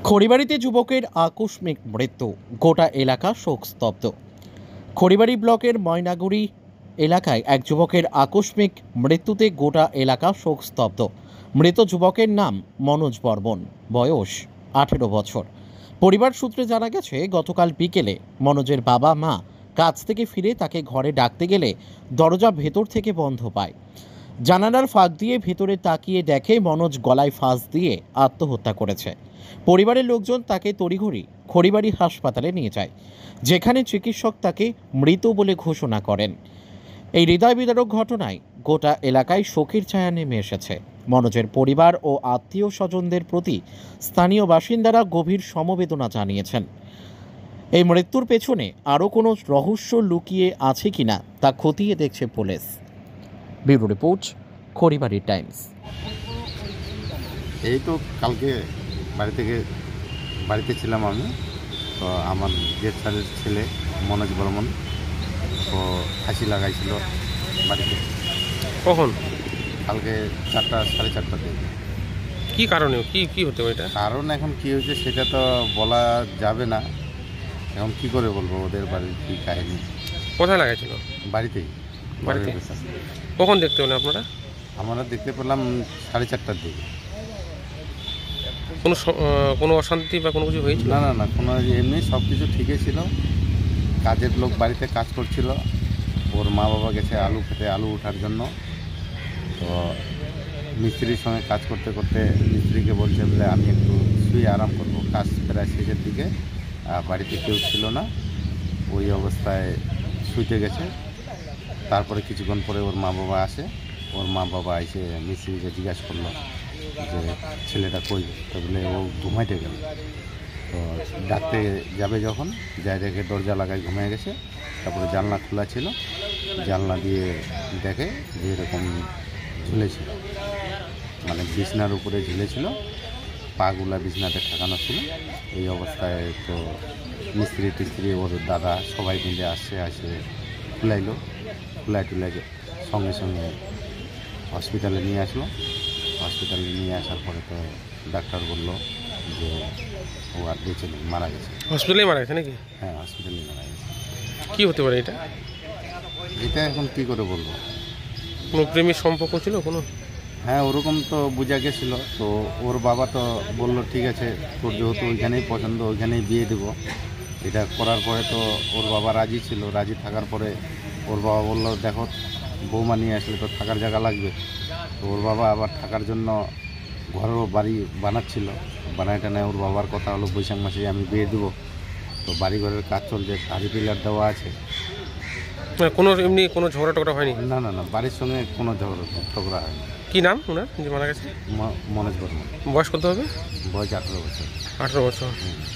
খড়িবাড়িতে যুবকের আকস্মিক মৃত্যু, গোটা এলাকা শোকস্তব্ধ। খড়িবাড়ি ব্লকের ময়নাগুড়ি এলাকায় এক যুবকের আকস্মিক মৃত্যুতে গোটা এলাকা শোকস্তব্ধ। মৃত যুবকের নাম মনোজ বর্মন, বয়স 18 বছর। পরিবার সূত্রে জানা গেছে, গতকাল বিকেলে মনোজের বাবা মা কাজ থেকে ফিরে তাকে ঘরে ডাকতে গেলে দরজা ভেতর থেকে বন্ধ পায়। জানালার ফাঁক দিয়ে ভেতরে তাকিয়ে দেখে মনোজ গলায় ফাঁস দিয়ে আত্মহত্যা করেছে। পরিবারের লোকজন তাকে তড়িঘড়ি খড়িবাড়ি হাসপাতালে নিয়ে যায়, যেখানে চিকিৎসক তাকে মৃত বলে ঘোষণা করেন। এই হৃদয় বিদারক ঘটনায় গোটা এলাকায় শোকের ছায়া নেমে এসেছে। মনোজের পরিবার ও আত্মীয় স্বজনদের প্রতি স্থানীয় বাসিন্দারা গভীর সমবেদনা জানিয়েছেন। এই মৃত্যুর পেছনে আরও কোনো রহস্য লুকিয়ে আছে কিনা তা খতিয়ে দেখছে police. Bureau report, Kharibari Times. এই তো কালকে বাড়িতে ছিলাম আমি। তো আমার জেঠ সালের ছেলে মনোজ বর্মন তো ফাঁসি লাগাইছিল বাড়িতে। কখন? কালকে 4টা সাড়ে 4টার দিকে। কি কারণে কি হতে পারে এটা? কারণ এখন কি হয়েছে সেটা তো বলা যাবে না। এখন কি করে বলবো ওদের বাড়ির কি কাহিনী। কোথায় লাগাইছিল? বাড়িতেই। কখন দেখতে পেলেন আপনারা? আমরা দেখতে পেলাম 4:30টার দিকে। কোনো অশান্তি বা কোনো কিছু হয়েছিল? না কোনো এমনি সব কিছু ঠিকই ছিল। কাজের লোক বাড়িতে কাজ করছিল, ওর মা বাবা গেছে আলু ওঠার জন্য। তো মিস্ত্রির সঙ্গে কাজ করতে করতে মিস্ত্রিকে বলছে বলে আমি একটু শুয়ে আরাম করবো, কাজ প্রায় শেষের দিকে। বাড়িতে কেউ ছিল না, ওই অবস্থায় শুইতে গেছে। তারপরে কিছুক্ষণ পরে ওর মা বাবা আসে। ওর মা বাবা এসে মিস্ত্রিকে জিজ্ঞাসা করলো যে ছেলেটা কই, তো বলে ও ঘুমাইতে গেল। তো ডাকতে যাবে যখন যাই দেখে দরজা লাগায় ঘুমিয়ে গেছে। তারপরে জানলা খোলা ছিল, জানলা দিয়ে দেখে যে এরকম ঝুলেছিল, মানে বিছনার উপরে ঝুলেছিল, পাগুলা বিছনাতে ঠেকানো ছিল। এই অবস্থায় তো মিস্ত্রি ওর দাদা সবাই মিলে আসে খুলাই টুলাই সঙ্গে সঙ্গে হসপিটালে নিয়ে আসলো। হসপিটালে নিয়ে আসার পরে তো ডাক্তার বললো যে ও আর বেঁচে নেই, মারা গেছে। হসপিটালে মারা গেছে নাকি? হ্যাঁ, হসপিটালে মারা গেছে। কি হতে পারে এটা? এখন কি করে বলবো। কোনো প্রেমের সম্পর্ক ছিল কোনো? হ্যাঁ, ওরকম তো বোঝা গেছিল। তো ওর বাবা তো বললো ঠিক আছে, তোর যেহেতু ওইখানেই পছন্দ ওইখানেই বিয়ে দেবো। এটা করার পরে তো ওর বাবা রাজি ছিল। রাজি থাকার পরে ওর বাবা বললো দেখো বৌমা নিয়ে আসলে তো থাকার জায়গা লাগবে। তো ওর বাবা আবার থাকার জন্য ঘরেরও বাড়ি বানাচ্ছিল। বানাইটা ওর বাবার কথা হলো বৈশাখ মাসে আমি বিয়ে দেবো। তো বাড়ি ঘরের কাজ চলছে, হাড়ি পিলার দেওয়া আছে। কোনো এমনি কোনো ঝগড়া টগড়া হয়নি? না বাড়ির সঙ্গে কোনো ঝগড়া হয়নি। কি নাম ওনার যে মারা গেছে? মনোজ বর্মন। বয়স কত হবে? বয়স 18 বছর। 18 বছর।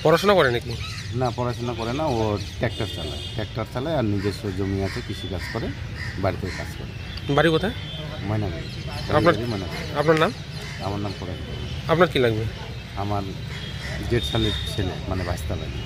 পড়াশোনা করে নাকি? না, পড়াশোনা করে না। ও ট্র্যাক্টর চালায় আর নিজস্ব জমি আছে, কৃষিকাজ করে, বাড়িতে কাজ করে। বাড়ি কোথায়? ময়নাগুড়ি। আপনার নাম? আমার নাম পড়ে। আপনার কি লাগবে? আমার জেঠ সালের ছেলে, মানে ভাইস্তা লাগবে।